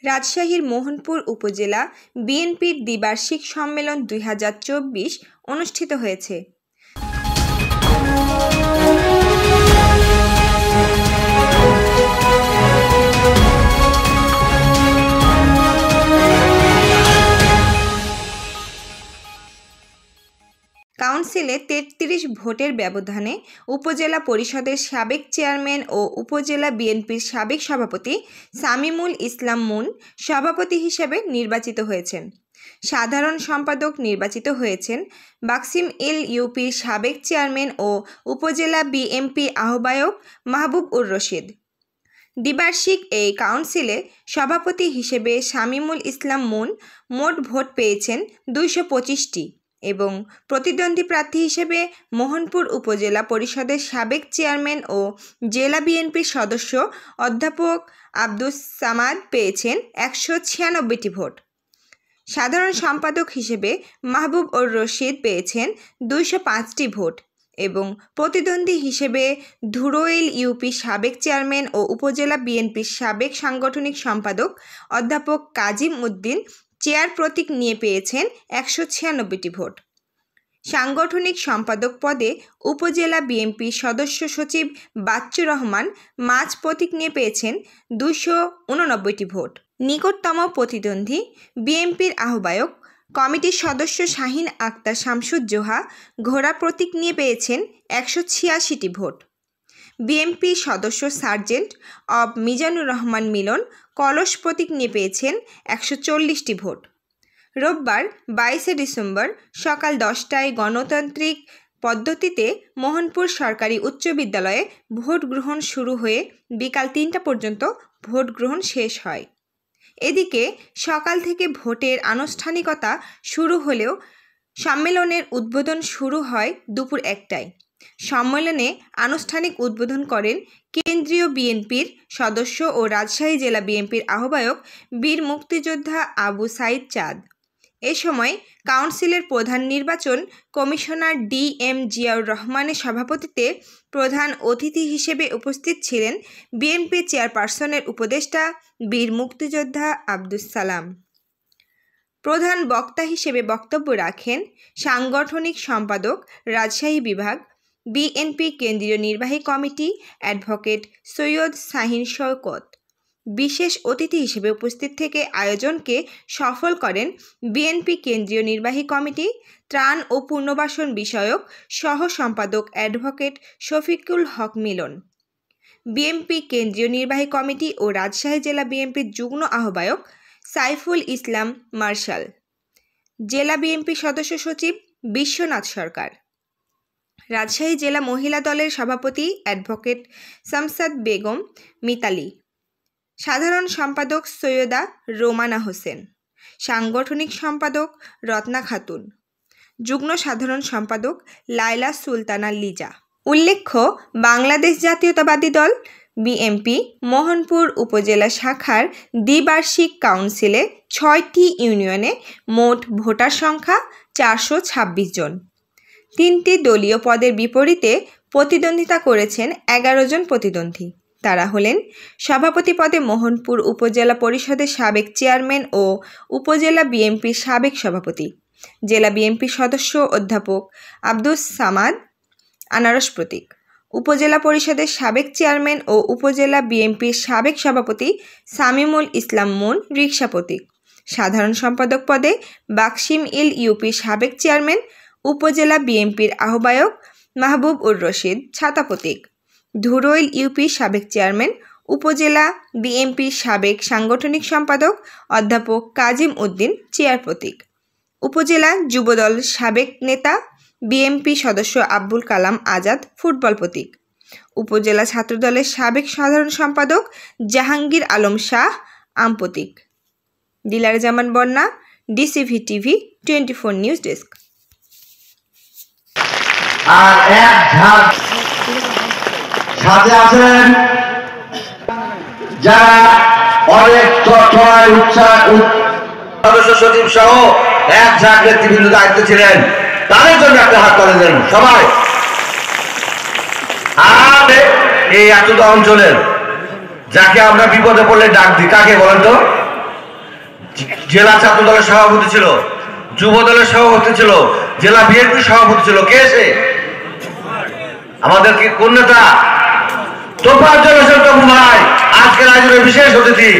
রাজশাহীর মোহনপুর উপজেলা বিএনপির দ্বিবার্ষিক সম্মেলন ২০২৪ অনুষ্ঠিত হয়েছে। কাউন্সিলে ৩৩ ভোটের ব্যবধানে উপজেলা পরিষদের সাবেক চেয়ারম্যান ও উপজেলা বিএনপির সাবেক সভাপতি শামীমুল ইসলাম মুন সভাপতি হিসেবে নির্বাচিত হয়েছেন। সাধারণ সম্পাদক নির্বাচিত হয়েছেন বাকসিম ইল ইউপির সাবেক চেয়ারম্যান ও উপজেলা বিএনপি আহ্বায়ক মাহবুব উর রশিদ। দ্বিবার্ষিক এই কাউন্সিলে সভাপতি হিসেবে শামীমুল ইসলাম মুন মোট ভোট পেয়েছেন ২২৫টি এবং প্রতিদ্বন্দ্বী প্রার্থী হিসেবে মোহনপুর উপজেলা পরিষদের সাবেক চেয়ারম্যান ও জেলা বিএনপির সদস্য অধ্যাপক আব্দুস সামাদ পেয়েছেন ১৯৬টি ভোট। সাধারণ সম্পাদক হিসেবে মাহবুব উর রশিদ পেয়েছেন ২০৫টি ভোট এবং প্রতিদ্বন্দ্বী হিসেবে ধুরইল ইউপি সাবেক চেয়ারম্যান ও উপজেলা বিএনপির সাবেক সাংগঠনিক সম্পাদক অধ্যাপক কাজিম উদ্দিন চেয়ার প্রতীক নিয়ে পেয়েছেন ১৯৬টি ভোট। সাংগঠনিক সম্পাদক পদে উপজেলা বিএনপির সদস্য সচিব বাচ্চুর রহমান মাঝ প্রতীক নিয়ে পেয়েছেন ২৮৯টি ভোট। নিকটতম প্রতিদ্বন্দ্বী বিএনপির আহ্বায়ক কমিটির সদস্য শাহিন আক্তার শামসুজ্জোহা ঘোড়া প্রতীক নিয়ে পেয়েছেন ১৮৬টি ভোট। বিএনপির সদস্য সার্জেন্ট অব মিজানুর রহমান মিলন কলস প্রতীক নিয়ে পেয়েছেন ১৪০টি ভোট। রোববার ২২শে ডিসেম্বর সকাল ১০টায় গণতান্ত্রিক পদ্ধতিতে মোহনপুর সরকারি উচ্চ বিদ্যালয়ে ভোট গ্রহণ শুরু হয়ে বিকাল ৩টা পর্যন্ত ভোট গ্রহণ শেষ হয়। এদিকে সকাল থেকে ভোটের আনুষ্ঠানিকতা শুরু হলেও সম্মেলনের উদ্বোধন শুরু হয় দুপুর ১টায়। সম্মেলনে আনুষ্ঠানিক উদ্বোধন করেন কেন্দ্রীয় বিএনপির সদস্য ও রাজশাহী জেলা বিএনপির আহ্বায়ক বীর মুক্তিযোদ্ধা আবু সাইদ চাঁদ। এ সময় কাউন্সিলের প্রধান নির্বাচন কমিশনার DM জিয়াউর রহমানের সভাপতিত্বে প্রধান অতিথি হিসেবে উপস্থিত ছিলেন বিএনপি চেয়ারপারসনের উপদেষ্টা বীর মুক্তিযোদ্ধা আব্দুস সালাম। প্রধান বক্তা হিসেবে বক্তব্য রাখেন সাংগঠনিক সম্পাদক রাজশাহী বিভাগ বিএনপি কেন্দ্রীয় নির্বাহী কমিটি অ্যাডভোকেট সৈয়দ শাহিন শওকত। বিশেষ অতিথি হিসেবে উপস্থিত থেকে আয়োজনকে সফল করেন বিএনপি কেন্দ্রীয় নির্বাহী কমিটি ত্রাণ ও পুনর্বাসন বিষয়ক সহ সম্পাদক অ্যাডভোকেট শফিকুল হক মিলন, বিএনপি কেন্দ্রীয় নির্বাহী কমিটি ও রাজশাহী জেলা বিএনপির যুগ্ম আহ্বায়ক সাইফুল ইসলাম মার্শাল, জেলা বিএনপি সদস্য সচিব বিশ্বনাথ সরকার, রাজশাহী জেলা মহিলা দলের সভাপতি অ্যাডভোকেট শামসাদ বেগম মিতালি, সাধারণ সম্পাদক সৈয়দা রোমানা হোসেন, সাংগঠনিক সম্পাদক রত্না খাতুন, যুগ্ম সাধারণ সম্পাদক লায়লা সুলতানা লিজা। উল্লেখ্য, বাংলাদেশ জাতীয়তাবাদী দল বিএনপি মোহনপুর উপজেলা শাখার দ্বিবার্ষিক কাউন্সিলে ৬টি ইউনিয়নে মোট ভোটার সংখ্যা ৪২৬ জন। ৩টি দলীয় পদের বিপরীতে প্রতিদ্বন্দ্বিতা করেছেন ১১ জন প্রতিদ্বন্দ্বী। তারা হলেন সভাপতি পদে মোহনপুর উপজেলা পরিষদের সাবেক চেয়ারম্যান ও উপজেলা বিএনপির সাবেক সভাপতি, জেলা বিএনপির সদস্য অধ্যাপক আব্দুস সামাদ আনারস প্রতীক, উপজেলা পরিষদের সাবেক চেয়ারম্যান ও উপজেলা বিএনপির সাবেক সভাপতি শামীমুল ইসলাম মুন রিকশা প্রতীক, সাধারণ সম্পাদক পদে বাকসিম ইল ইউপির সাবেক চেয়ারম্যান উপজেলা বিএনপির আহ্বায়ক মাহবুব উর রশিদ ছাতা প্রতীক, ধুরইল ইউপির সাবেক চেয়ারম্যান উপজেলা বিএনপির সাবেক সাংগঠনিক সম্পাদক অধ্যাপক কাজিম উদ্দিন চেয়ার প্রতীক, উপজেলা যুবদল সাবেক নেতা বিএনপি সদস্য আব্দুল কালাম আজাদ ফুটবল প্রতীক, উপজেলা ছাত্রদলের সাবেক সাধারণ সম্পাদক জাহাঙ্গীর আলম শাহ আম প্রতীক। দিলার জামান বন্যা, ডিসিভি টিভি 24 নিউজ ডেস্ক। আর এক ঝাঁক সাথে আছেন যারা অনেক চট্টগ্রামের সদস্য সচিব সহ এক ঝাঁক নেতৃবৃন্দ দায়িত্ব ছিলেন, তাদের জন্য একটা হাত করে দেন সবাই। আর এই এতটা অঞ্চলের যাকে আমরা বিপদে পড়লে ডাক দিই, কাকে বলেন তো? জেলা ছাত্র দলের সভাপতি ছিল, যুব দলের সভাপতি ছিল, জেলা বিএনপির সভাপতি ছিল। কে সে? আমাদের কি কোন নেতা? তোফাজ্জল হোসেন তপু ভাই আজকের আয়োজনের বিশেষ অতিথি।